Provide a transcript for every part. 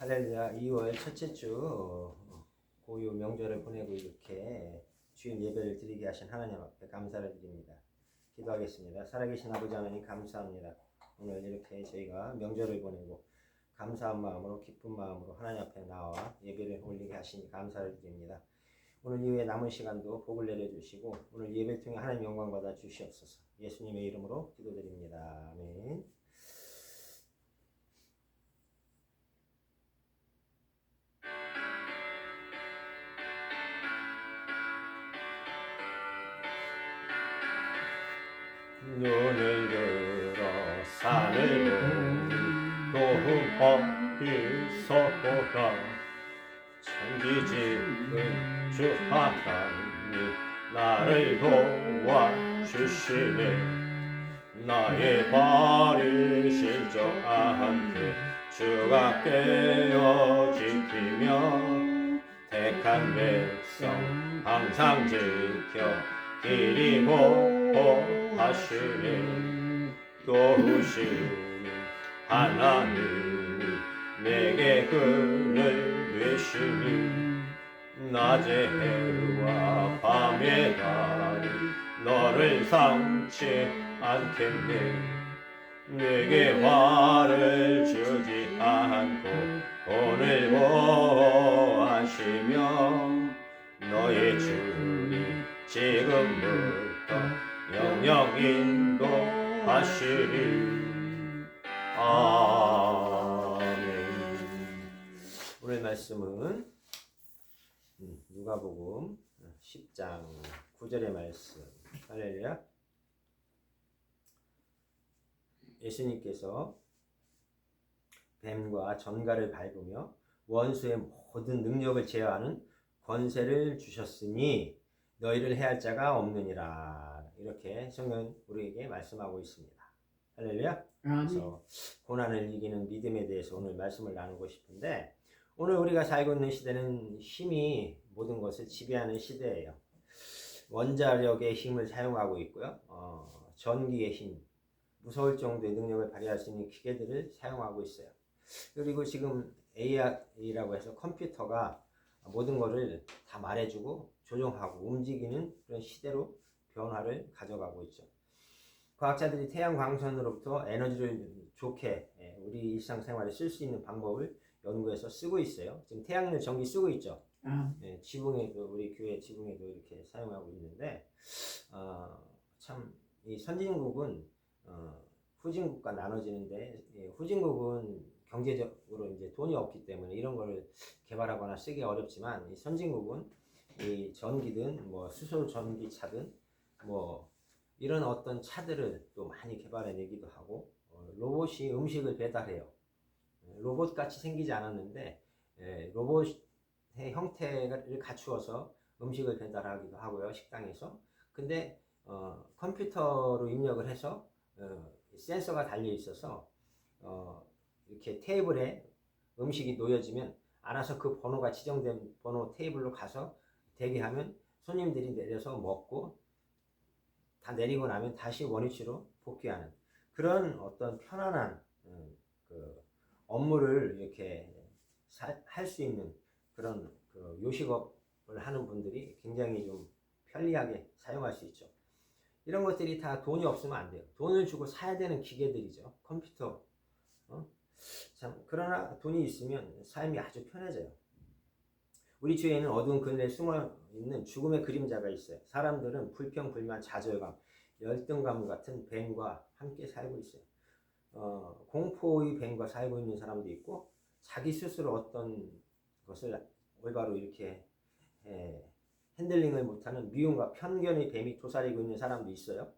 할렐루야. 2월 첫째 주 고유 명절을 보내고 이렇게 주일 예배를 드리게 하신 하나님 앞에 감사를 드립니다. 기도하겠습니다. 살아계신 아버지 하나님 감사합니다. 오늘 이렇게 저희가 명절을 보내고 감사한 마음으로 기쁜 마음으로 하나님 앞에 나와 예배를 올리게 하시니 감사를 드립니다. 오늘 이후에 남은 시간도 복을 내려주시고 오늘 예배를 통해 하나님 영광 받아 주시옵소서. 예수님의 이름으로 기도드립니다. 아멘. 눈을 들어 산을 보니 어디서 보라 천지지은 주 하나님이 나를 도와주시네 나의 발을 실저 않게 주가 깨어 지키며 택한 백성 항상 지켜 길이 보호하시네 도우시는 하나님이 내게 그늘 되시니 낮의 해와 밤의 달이 너를 삼지 않겠네 내게 화를 주지 않고 오늘 보호하시며 너의 주님 지금부터 영영 인도하시리 아멘. 오늘 말씀은 누가복음 10장 9절의 말씀. 할렐루야. 예수님께서 뱀과 전갈을 밟으며 원수의 모든 능력을 제어하는 권세를 주셨으니 너희를 해할 자가 없느니라. 이렇게 성경 우리에게 말씀하고 있습니다. 할렐루야. 그래서 고난을 이기는 믿음에 대해서 오늘 말씀을 나누고 싶은데 오늘 우리가 살고 있는 시대는 힘이 모든 것을 지배하는 시대예요. 원자력의 힘을 사용하고 있고요. 전기의 힘, 무서울 정도의 능력을 발휘할 수 있는 기계들을 사용하고 있어요. 그리고 지금 AI라고 해서 컴퓨터가 모든 것을 다 말해주고 조종하고 움직이는 그런 시대로 변화를 가져가고 있죠. 과학자들이 태양 광선으로부터 에너지를 좋게 우리 일상생활에 쓸 수 있는 방법을 연구해서 쓰고 있어요. 지금 태양열 전기 쓰고 있죠. 지붕에도 우리 교회 지붕에도 이렇게 사용하고 있는데 참 이 선진국은 후진국과 나눠지는데 후진국은 경제적으로 이제 돈이 없기 때문에 이런 거를 개발하거나 쓰기 어렵지만 이 선진국은 이 전기든 뭐 수소 전기차든 뭐 이런 어떤 차들을 또 많이 개발해내기도 하고 로봇이 음식을 배달해요. 로봇같이 생기지 않았는데 로봇의 형태를 갖추어서 음식을 배달하기도 하고요. 식당에서. 근데 컴퓨터로 입력을 해서 센서가 달려 있어서 이렇게 테이블에 음식이 놓여지면 알아서 그 번호가 지정된 번호 테이블로 가서 대기하면 손님들이 내려서 먹고 다 내리고 나면 다시 원위치로 복귀하는 그런 어떤 편안한 그 업무를 이렇게 할 수 있는 그런 그 요식업을 하는 분들이 굉장히 좀 편리하게 사용할 수 있죠. 이런 것들이 다 돈이 없으면 안 돼요. 돈을 주고 사야 되는 기계들이죠. 컴퓨터. 참 그러나 돈이 있으면 삶이 아주 편해져요. 우리 주위에는 어두운 그늘에 숨어있는 죽음의 그림자가 있어요. 사람들은 불평, 불만, 좌절감, 열등감 같은 뱀과 함께 살고 있어요. 공포의 뱀과 살고 있는 사람도 있고 자기 스스로 어떤 것을 올바로 이렇게 핸들링을 못하는 미움과 편견의 뱀이 도사리고 있는 사람도 있어요.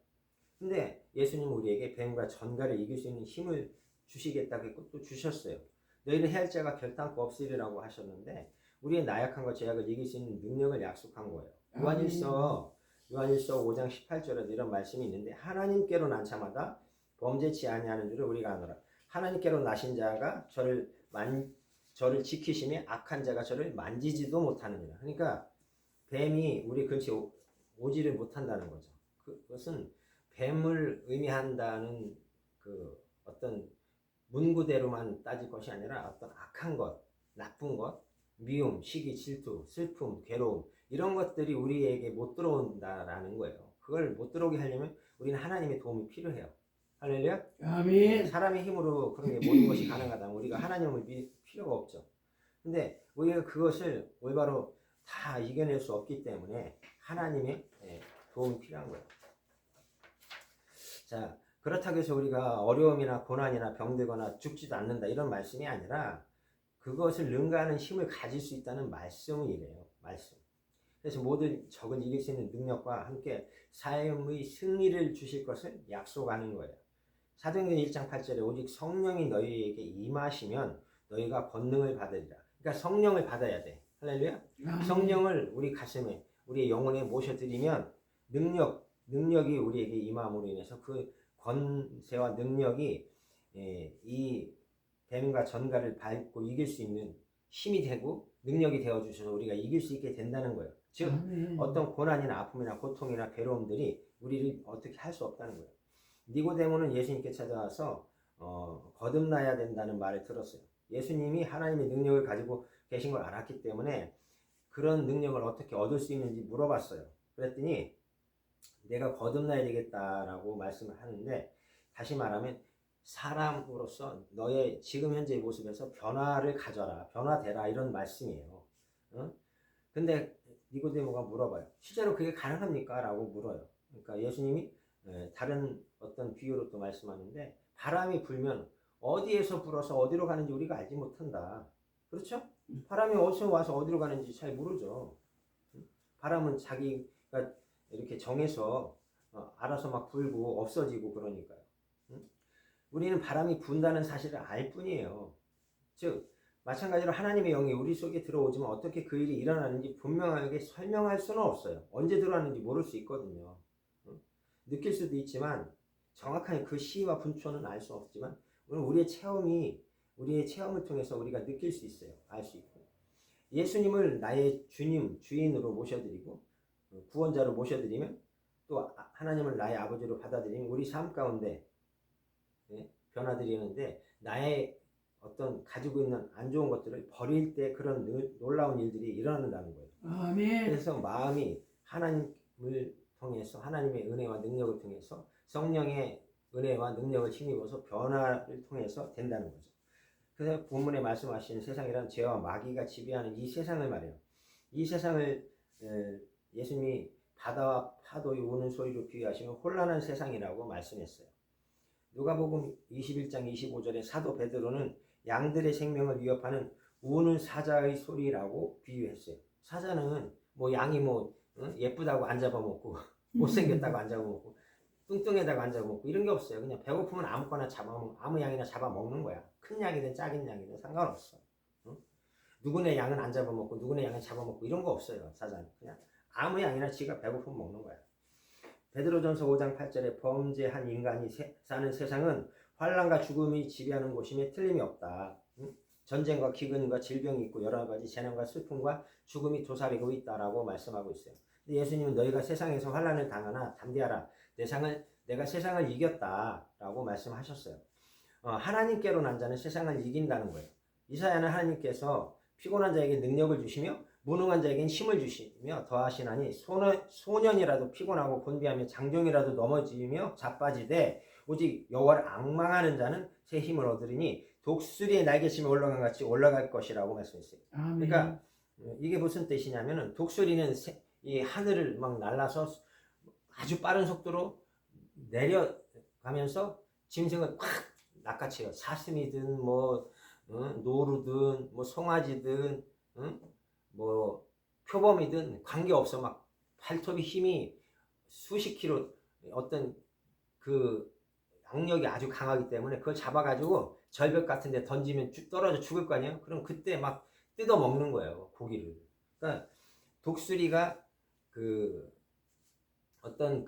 근데 예수님은 우리에게 뱀과 전갈을 이길 수 있는 힘을 주시겠다고 했고 또 주셨어요. 너희는 해할 자가 결단코 없으리라고 하셨는데 우리의 나약함과 죄악을 이길 수 있는 능력을 약속한 거예요. 요한일서 5장 18절에 이런 말씀이 있는데 하나님께로 난 자마다 범죄치 아니하는 줄을 우리가 아노라. 하나님께로 나신 자가 저를 지키심에 악한 자가 저를 만지지도 못하느니라. 그러니까 뱀이 우리 근처에 오지를 못한다는 거죠. 그것은 뱀을 의미한다는 그 어떤 문구대로만 따질 것이 아니라 어떤 악한 것, 나쁜 것, 미움, 시기, 질투, 슬픔, 괴로움 이런 것들이 우리에게 못 들어온다라는 거예요. 그걸 못 들어오게 하려면 우리는 하나님의 도움이 필요해요. 할렐루야. 아멘. 사람의 힘으로 그런 게 모든 것이 가능하다면 우리가 하나님을 믿을 필요가 없죠. 근데 우리가 그것을 올바로 다 이겨낼 수 없기 때문에 하나님의 도움이 필요한 거예요. 자, 그렇다고 해서 우리가 어려움이나 고난이나 병들거나 죽지도 않는다 이런 말씀이 아니라 그것을 능가하는 힘을 가질 수 있다는 말씀이래요. 말씀. 그래서 모든 적은 이길 수 있는 능력과 함께 삶의 승리를 주실 것을 약속하는 거예요. 사도행전 1장 8절에 오직 성령이 너희에게 임하시면 너희가 권능을 받으리라. 그러니까 성령을 받아야 돼. 할렐루야. 성령을 우리 가슴에 우리의 영혼에 모셔드리면 능력이 우리에게 임함으로 인해서 그 권세와 능력이 이 뱀과 전갈을 밟고 이길 수 있는 힘이 되고 능력이 되어주셔서 우리가 이길 수 있게 된다는 거예요. 즉 어떤 고난이나 아픔이나 고통이나 괴로움들이 우리를 어떻게 할 수 없다는 거예요. 니고데모는 예수님께 찾아와서 거듭나야 된다는 말을 들었어요. 예수님이 하나님의 능력을 가지고 계신 걸 알았기 때문에 그런 능력을 어떻게 얻을 수 있는지 물어봤어요. 그랬더니 내가 거듭나야 되겠다라고 말씀을 하는데, 다시 말하면 사람으로서 너의 지금 현재의 모습에서 변화를 가져라, 변화되라 이런 말씀이에요. 근데 니고데모가 물어봐요. 실제로 그게 가능합니까? 라고 물어요. 그러니까 예수님이 다른 어떤 비유로 또 말씀하는데, 바람이 불면 어디에서 불어서 어디로 가는지 우리가 알지 못한다. 그렇죠? 바람이 어디서 와서 어디로 가는지 잘 모르죠. 바람은 자기가 이렇게 정해서 알아서 막 불고 없어지고 그러니까요. 우리는 바람이 분다는 사실을 알 뿐이에요. 즉 마찬가지로 하나님의 영이 우리 속에 들어오지만 어떻게 그 일이 일어나는지 분명하게 설명할 수는 없어요. 언제 들어왔는지 모를 수 있거든요. 느낄 수도 있지만 정확한 그 시와 분초는 알 수 없지만 우리의 체험을 통해서 우리가 느낄 수 있어요. 알 수 있고, 예수님을 나의 주님, 주인으로 모셔드리고 구원자로 모셔드리면, 또 하나님을 나의 아버지로 받아들이면 우리 삶 가운데 변화드리는데, 나의 어떤 가지고 있는 안 좋은 것들을 버릴 때 그런 놀라운 일들이 일어난다는 거예요. 아멘. 그래서 마음이 하나님을 통해서, 하나님의 은혜와 능력을 통해서 성령의 은혜와 능력을 힘입어서 변화를 통해서 된다는 거죠. 그래서 본문에 말씀하신 세상이란 죄와 마귀가 지배하는 이 세상을 말해요. 이 세상을 예수님이 바다와 파도의 우는 소리로 비유하시면 혼란한 세상이라고 말씀했어요. 누가복음 21장 25절에 사도 베드로는 양들의 생명을 위협하는 우는 사자의 소리라고 비유했어요. 사자는 뭐 양이 예쁘다고 안 잡아먹고 못생겼다고 안 잡아먹고 뚱뚱해다고 안 잡아먹고 이런 게 없어요. 그냥 배고프면 아무거나 아무 양이나 잡아먹는 거야. 큰 양이든 작은 양이든 상관없어. 누구네 양은 안 잡아먹고 누구네 양은 잡아먹고 이런 거 없어요. 사자는 그냥 아무 양이나 지가 배고프면 먹는 거야. 베드로전서 5장 8절에 범죄한 인간이 사는 세상은 환난과 죽음이 지배하는 곳임에 틀림이 없다. 전쟁과 기근과 질병이 있고 여러 가지 재난과 슬픔과 죽음이 도사리고 있다라고 말씀하고 있어요. 근데 예수님은 너희가 세상에서 환난을 당하나 담대하라, 내가 세상을 이겼다라고 말씀하셨어요. 하나님께로 난 자는 세상을 이긴다는 거예요. 이사야는 하나님께서 피곤한 자에게 능력을 주시며 무능한 자에게는 힘을 주시며 더하시나니 소년이라도 피곤하고 곤비하며 장종이라도 넘어지며 자빠지되 오직 여호와를 앙망하는 자는 새 힘을 얻으리니 독수리의 날개침에 올라간 같이 올라갈 것이라고 말씀했어요. 아멘. 그러니까 이게 무슨 뜻이냐면은, 독수리는 이 하늘을 막 날아서 아주 빠른 속도로 내려가면서 짐승을 확 낚아채요. 사슴이든 노루든 송아지든 표범이든 관계없어. 막 발톱의 힘이 수십 킬로, 어떤 그 악력이 아주 강하기 때문에 그걸 잡아가지고 절벽 같은 데 던지면 떨어져 죽을 거 아니에요. 그럼 그때 막 뜯어 먹는 거예요, 고기를. 그러니까 독수리가 어떤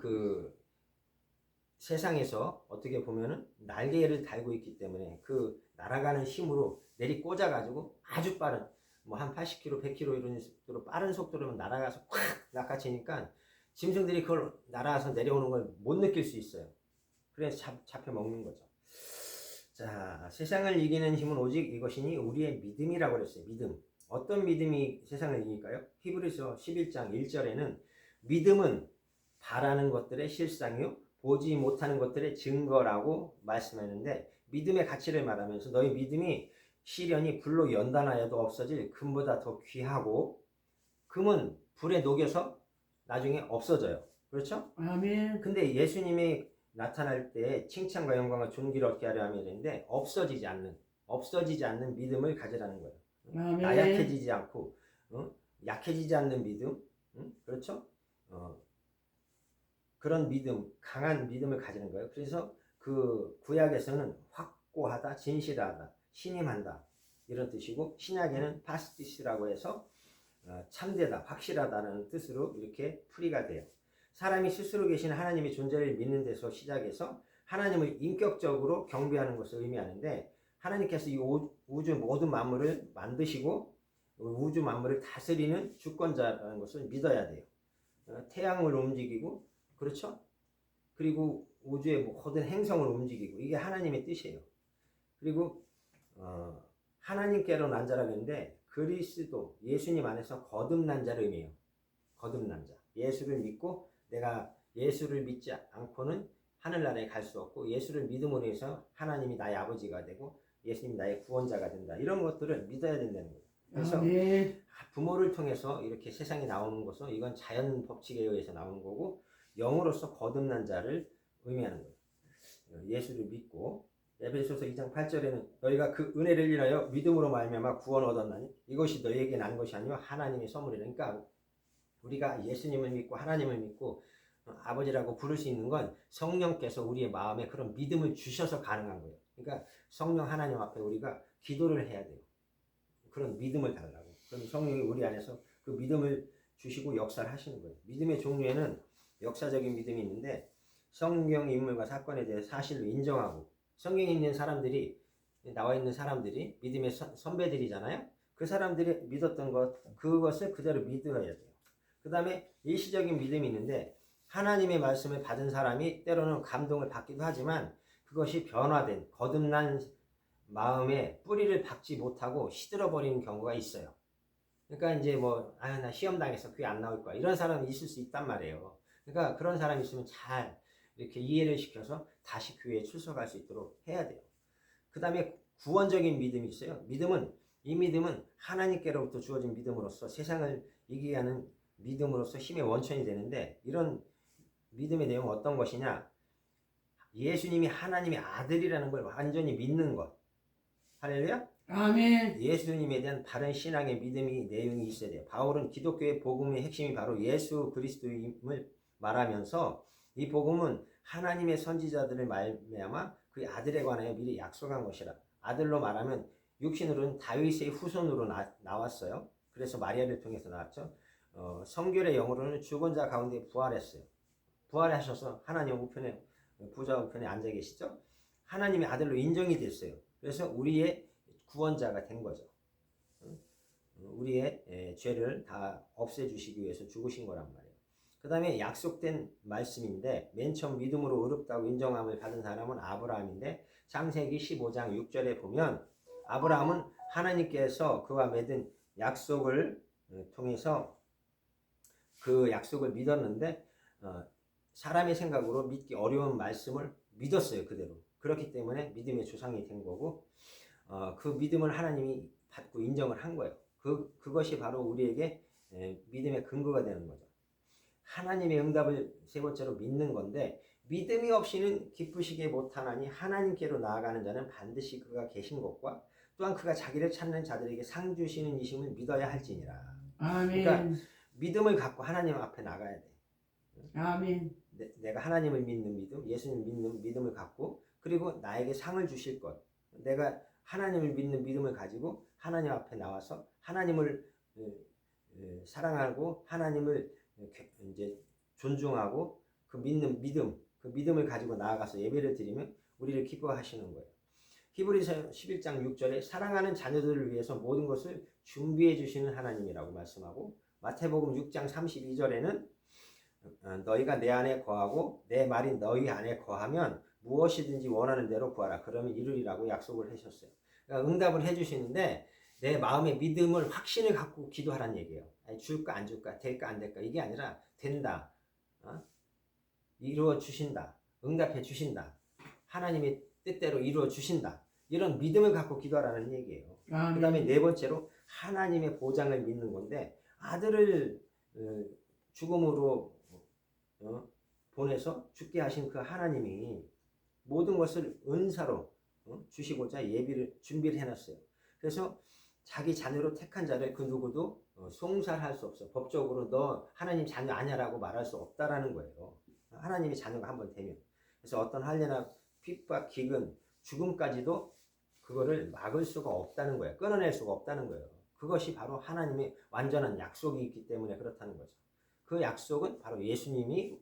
세상에서 어떻게 보면은 날개를 달고 있기 때문에 그 날아가는 힘으로 내리 꽂아가지고 아주 빠른 한 80km, 100km 이런 속도로 빠른 속도로 날아가서 확 낚아채니까 짐승들이 그걸 날아가서 내려오는 걸 못 느낄 수 있어요. 그래서 잡혀 먹는 거죠. 자, 세상을 이기는 힘은 오직 이것이니 우리의 믿음이라고 그랬어요. 믿음. 어떤 믿음이 세상을 이길까요? 히브리서 11장 1절에는 믿음은 바라는 것들의 실상이요 보지 못하는 것들의 증거라고 말씀하는데, 믿음의 가치를 말하면서 너희 믿음이 시련이 불로 연단하여도 없어질 금보다 더 귀하고, 금은 불에 녹여서 나중에 없어져요. 그렇죠? 아멘. 근데 예수님이 나타날 때 칭찬과 영광과 존귀를 얻게 하려 하면 되는데, 없어지지 않는 믿음을 가지라는 거예요. 아멘. 나약해지지 않고, 약해지지 않는 믿음, 그렇죠? 그런 믿음, 강한 믿음을 가지는 거예요. 그래서 그 구약에서는 확고하다, 진실하다, 신임한다 이런 뜻이고, 신약에는 파스티스라고 해서 참되다, 확실하다는 뜻으로 이렇게 풀이가 돼요. 사람이 스스로 계신 하나님의 존재를 믿는 데서 시작해서 하나님을 인격적으로 경배하는 것을 의미하는데, 하나님께서 이 우주 모든 만물을 만드시고 우주 만물을 다스리는 주권자라는 것을 믿어야 돼요. 태양을 움직이고, 그렇죠? 그리고 우주의 모든 행성을 움직이고, 이게 하나님의 뜻이에요. 그리고 하나님께로 난 자라고 했는데, 그리스도 예수님 안에서 거듭난 자를 의미해요. 거듭난 자. 예수를 믿고, 내가 예수를 믿지 않고는 하늘나라에 갈 수 없고, 예수를 믿음으로 해서 하나님이 나의 아버지가 되고 예수님이 나의 구원자가 된다, 이런 것들을 믿어야 된다는 거예요. 그래서 아멘. 부모를 통해서 이렇게 세상에 나오는 것은 이건 자연 법칙에 의해서 나오는 거고, 영으로서 거듭난 자를 의미하는 거예요. 예수를 믿고, 에베소서 2장 8절에는 너희가 그 은혜를 인하여 믿음으로 말미암아 구원 얻었나니 이것이 너희에게 난 것이 아니요 하나님의 선물이라. 그러니까 우리가 예수님을 믿고 하나님을 믿고 아버지라고 부를 수 있는 건 성령께서 우리의 마음에 그런 믿음을 주셔서 가능한 거예요. 그러니까 성령 하나님 앞에 우리가 기도를 해야 돼요. 그런 믿음을 달라고. 그럼 성령이 우리 안에서 그 믿음을 주시고 역사를 하시는 거예요. 믿음의 종류에는 역사적인 믿음이 있는데, 성경 인물과 사건에 대해 사실로 인정하고, 성경에 있는 사람들이, 나와 있는 사람들이 믿음의 선배들이잖아요. 그 사람들이 믿었던 것, 그것을 그대로 믿어야 돼요. 그 다음에 일시적인 믿음이 있는데, 하나님의 말씀을 받은 사람이 때로는 감동을 받기도 하지만 그것이 변화된 거듭난 마음에 뿌리를 박지 못하고 시들어버리는 경우가 있어요. 그러니까 이제 나 시험 당해서 그게 안 나올 거야, 이런 사람이 있을 수 있단 말이에요. 그러니까 그런 사람이 있으면 잘 이렇게 이해를 시켜서 다시 교회에 출석할 수 있도록 해야 돼요. 그 다음에 구원적인 믿음이 있어요. 이 믿음은 하나님께로부터 주어진 믿음으로써 세상을 이기게 하는 믿음으로써 힘의 원천이 되는데, 이런 믿음의 내용은 어떤 것이냐? 예수님이 하나님의 아들이라는 걸 완전히 믿는 것. 할렐루야? 아멘. 예수님에 대한 바른 신앙의 믿음이 내용이 있어야 돼요. 바울은 기독교의 복음의 핵심이 바로 예수 그리스도임을 말하면서, 이 복음은 하나님의 선지자들을 말미암아 그의 아들에 관하여 미리 약속한 것이라. 아들로 말하면 육신으로는 다윗의 후손으로 나왔어요. 그래서 마리아를 통해서 나왔죠. 성결의 영으로는 죽은 자 가운데 부활했어요. 부활하셔서 하나님 우편에, 부자 우편에 앉아 계시죠. 하나님의 아들로 인정이 됐어요. 그래서 우리의 구원자가 된 거죠. 우리의 죄를 다 없애주시기 위해서 죽으신 거란 말이에요. 그 다음에 약속된 말씀인데, 맨 처음 믿음으로 의롭다고 인정함을 받은 사람은 아브라함인데, 창세기 15장 6절에 보면 아브라함은 하나님께서 그와 맺은 약속을 통해서 그 약속을 믿었는데, 사람의 생각으로 믿기 어려운 말씀을 믿었어요. 그대로. 그렇기 때문에 믿음의 조상이 된 거고, 그 믿음을 하나님이 받고 인정을 한 거예요. 그것이 바로 우리에게 믿음의 근거가 되는 거죠. 하나님의 응답을 세 번째로 믿는 건데, 믿음이 없이는 기쁘시게 못하나니 하나님께로 나아가는 자는 반드시 그가 계신 것과 또한 그가 자기를 찾는 자들에게 상 주시는 이심을 믿어야 할지니라. 아멘. 그러니까 믿음을 갖고 하나님 앞에 나가야 돼. 아멘. 내가 하나님을 믿는 믿음, 예수님을 믿는 믿음을 갖고, 그리고 나에게 상을 주실 것. 내가 하나님을 믿는 믿음을 가지고 하나님 앞에 나와서 하나님을 사랑하고 하나님을 이제 존중하고 그 믿는 믿음, 그 믿음을 가지고 나아가서 예배를 드리면 우리를 기뻐하시는 거예요. 히브리서 11장 6절에 사랑하는 자녀들을 위해서 모든 것을 준비해 주시는 하나님이라고 말씀하고, 마태복음 6장 32절에는 너희가 내 안에 거하고 내 말이 너희 안에 거하면 무엇이든지 원하는 대로 구하라. 그러면 이루리라고 약속을 하셨어요. 그러니까 응답을 해주시는데 내 마음의 믿음을 확신을 갖고 기도하라는 얘기예요. 아니, 줄까 안 줄까, 될까 안 될까 이게 아니라 된다. 이루어 주신다. 응답해 주신다. 하나님의 뜻대로 이루어 주신다. 이런 믿음을 갖고 기도하라는 얘기예요. 그 다음에 네 번째로 하나님의 보장을 믿는 건데 아들을 죽음으로 보내서 죽게 하신 그 하나님이 모든 것을 은사로 주시고자 준비를 해놨어요. 그래서 자기 자녀로 택한 자를 그 누구도 송살할 수 없어. 법적으로 너 하나님 자녀 아니야라고 말할 수 없다라는 거예요. 하나님이 자녀가 한번 되면. 그래서 어떤 한례나 핍박, 기근, 죽음까지도 그거를 막을 수가 없다는 거예요. 끊어낼 수가 없다는 거예요. 그것이 바로 하나님의 완전한 약속이 있기 때문에 그렇다는 거죠. 그 약속은 바로 예수님이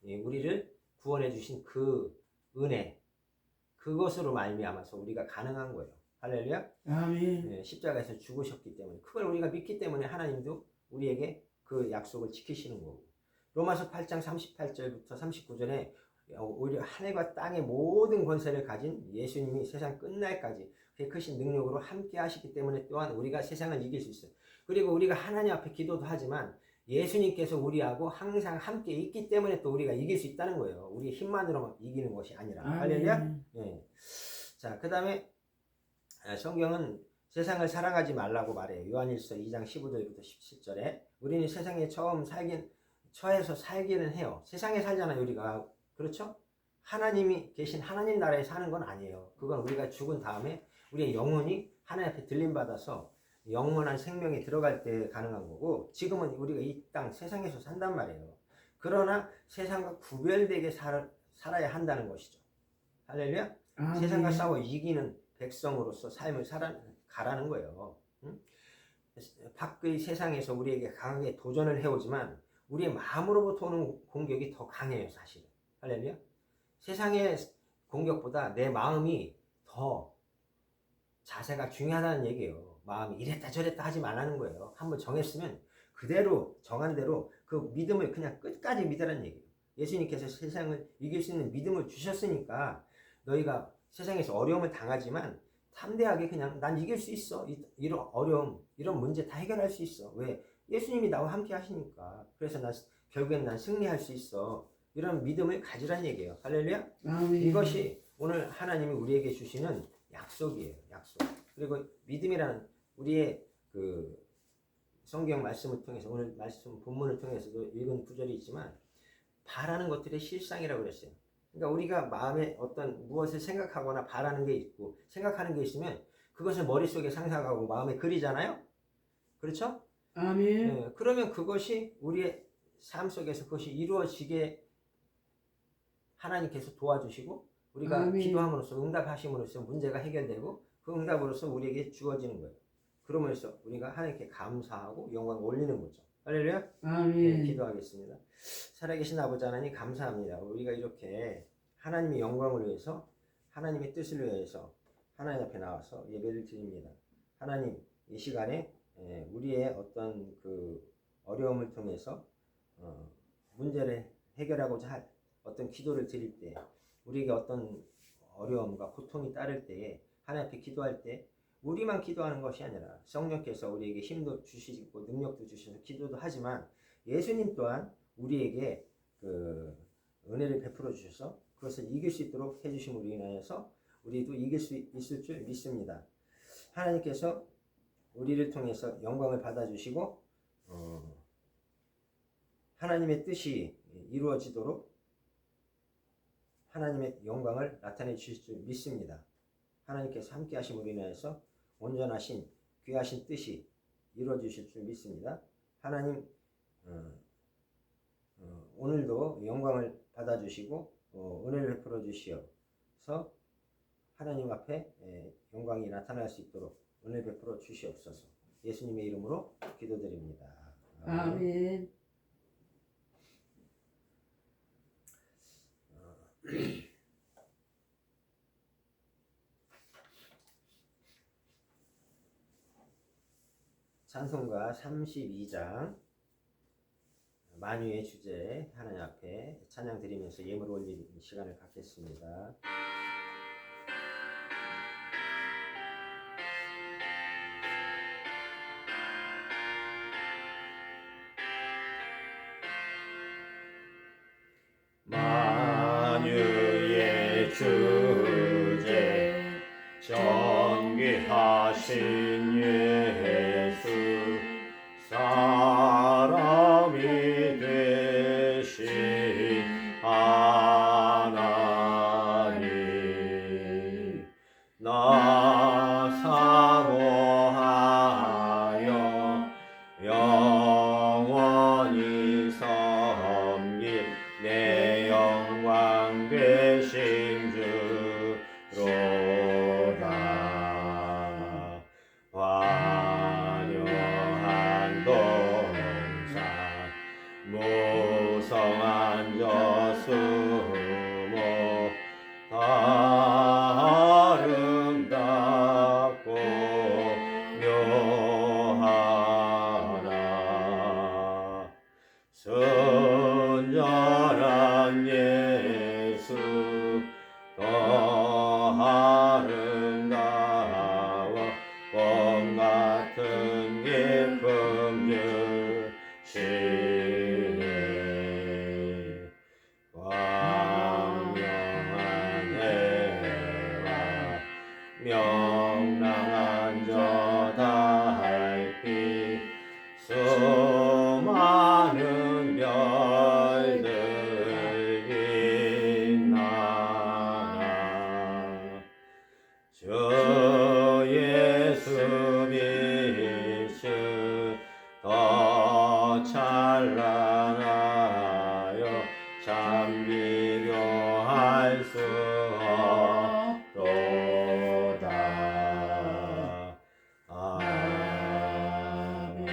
우리를 구원해 주신 그 은혜, 그것으로 말미암아서 우리가 가능한 거예요. 할렐루야. 아멘. 십자가에서 죽으셨기 때문에 그걸 우리가 믿기 때문에 하나님도 우리에게 그 약속을 지키시는 거고. 로마서 8장 38절부터 39절에 오히려 하늘과 땅의 모든 권세를 가진 예수님이 세상 끝날까지 그 크신 능력으로 함께 하시기 때문에 또한 우리가 세상을 이길 수 있어요. 그리고 우리가 하나님 앞에 기도도 하지만 예수님께서 우리하고 항상 함께 있기 때문에 또 우리가 이길 수 있다는 거예요. 우리 힘만으로만 이기는 것이 아니라. 할렐루야. 네. 자, 그 다음에 성경은 세상을 사랑하지 말라고 말해요. 요한일서 2장 15절부터 17절에 우리는 세상에 처해서 살기는 해요. 세상에 살잖아요, 우리가. 그렇죠? 하나님이 계신 하나님 나라에 사는 건 아니에요. 그건 우리가 죽은 다음에 우리의 영혼이 하나님 앞에 들림받아서 영원한 생명에 들어갈 때 가능한 거고, 지금은 우리가 이 땅 세상에서 산단 말이에요. 그러나 세상과 구별되게 살아야 한다는 것이죠. 할렐루야. 세상과 싸워 이기는 백성으로서 삶을 가라는 거예요. 응? 밖의 세상에서 우리에게 강하게 도전을 해오지만 우리의 마음으로부터 오는 공격이 더 강해요, 사실은. 할렐루야. 세상의 공격보다 내 마음이 더 자세가 중요하다는 얘기예요. 마음이 이랬다 저랬다 하지 말라는 거예요. 한번 정했으면 그대로 정한 대로 그 믿음을 그냥 끝까지 믿으라는 얘기예요. 예수님께서 세상을 이길 수 있는 믿음을 주셨으니까 너희가 세상에서 어려움을 당하지만 담대하게 그냥 난 이길 수 있어. 이런 어려움, 이런 문제 다 해결할 수 있어. 왜? 예수님이 나와 함께 하시니까. 그래서 결국엔 난 승리할 수 있어. 이런 믿음을 가지라는 얘기예요. 할렐루야. 이것이 오늘 하나님이 우리에게 주시는 약속이에요. 약속. 그리고 믿음이라는 우리의 그 성경 말씀을 통해서 오늘 말씀 본문을 통해서도 읽은 구절이 있지만 바라는 것들의 실상이라고 그랬어요. 그러니까 우리가 마음에 어떤 무엇을 생각하거나 바라는 게 있고 생각하는 게 있으면 그것을 머릿속에 상상하고 마음에 그리잖아요. 그렇죠? 아멘. 네, 그러면 그것이 우리의 삶 속에서 그것이 이루어지게 하나님께서 도와주시고 우리가 아멘. 기도함으로써 응답하심으로써 문제가 해결되고 그 응답으로써 우리에게 주어지는 거예요. 그러면서 우리가 하나님께 감사하고 영광을 올리는 거죠. 할렐루야. 아멘. 네, 기도하겠습니다. 살아계신 아버지 하나님 감사합니다. 우리가 이렇게 하나님의 영광을 위해서 하나님의 뜻을 위해서 하나님 앞에 나와서 예배를 드립니다. 하나님 이 시간에 우리의 어떤 그 어려움을 통해서 문제를 해결하고자 할 어떤 기도를 드릴 때 우리에게 어떤 어려움과 고통이 따를 때에 하나님 앞에 기도할 때 우리만 기도하는 것이 아니라 성령께서 우리에게 힘도 주시고 능력도 주셔서 기도도 하지만 예수님 또한 우리에게 그 은혜를 베풀어 주셔서 그것을 이길 수 있도록 해주심으로 인하여서 우리도 이길 수 있을 줄 믿습니다. 하나님께서 우리를 통해서 영광을 받아주시고 하나님의 뜻이 이루어지도록 하나님의 영광을 나타내 주실 줄 믿습니다. 하나님께서 함께 하심으로 인하여서 온전하신 귀하신 뜻이 이루어 주실 줄 믿습니다. 하나님 오늘도 영광을 받아주시고 은혜를 베풀어 주시어서 하나님 앞에 영광이 나타날 수 있도록 은혜 베풀어 주시옵소서. 예수님의 이름으로 기도드립니다. 아멘. 찬송가 32장 만유의 주제 하나님 앞에 찬양 드리면서 예물 올리는 시간을 갖겠습니다. 만유의 주제 존귀하신 예수 사람이 되신 하나님 나 사모하여 영원히 섬길 내 영광 되신 주로다 환영한 동산 무성한 저수목 아름답고 묘하나 순전한 예수 더 아름다워 봄 같은 기쁨 주시네 광명한 해와 명랑한 저 달빛 수많은 별들 빛나나 주 예수 빛은 더 찬란하여 참 비교할 수 없도다. 아멘.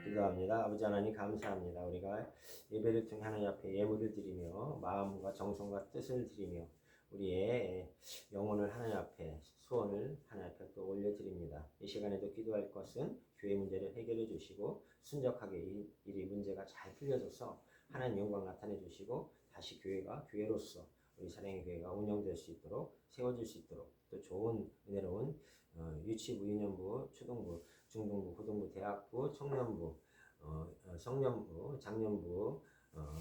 기도합니다. 아버지 하나님 감사합니다. 우리가 예배를 통해 하나님 앞에 예물을 드리며 마음과 정성과 뜻을 드리며 우리의 영혼을 하나님 앞에 소원을 하나님 앞에 또 올려드립니다. 이 시간에도 기도할 것은 교회 문제를 해결해 주시고 순적하게 이 문제가 잘 풀려져서 하나님 영광 나타내 주시고 다시 교회가 교회로서 우리 사랑의 교회가 운영될 수 있도록 세워질 수 있도록 또 좋은 은혜로운 유치부, 유년부, 초등부, 중등부, 고등부, 대학부, 청년부, 성년부, 장년부,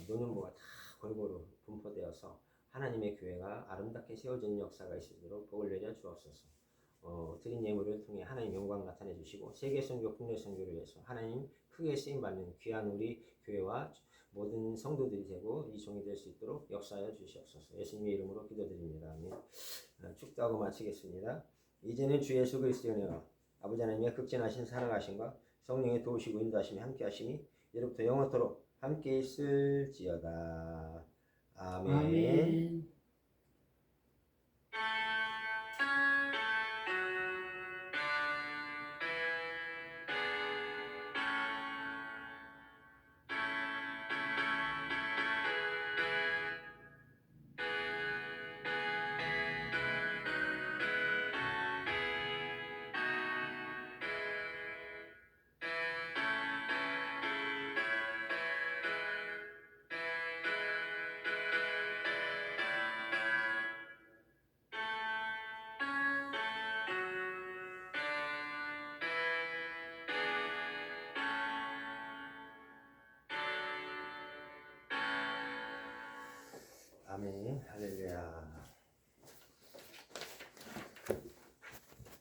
노년부가 다 골고루 분포되어서 하나님의 교회가 아름답게 세워지는 역사가 있도록 복을 내려 주옵소서. 드린 예물을 통해 하나님 영광 나타내 주시고 세계 선교, 국내 선교를 위해서 하나님 크게 쓰임 받는 귀한 우리 교회와 모든 성도들이 되고 이 종이 될 수 있도록 역사하여 주시옵소서. 예수님의 이름으로 기도드립니다. 아멘. 축도하고 마치겠습니다. 이제는 주 예수 그리스도의 은혜와 아버지 하나님의 극진하신 사랑하심과 성령의 도우시고 인도하심이 함께 하심이 이제부터 영원토록 함께 있을지어다. 아멘. 아멘. 아멘. 할렐루야.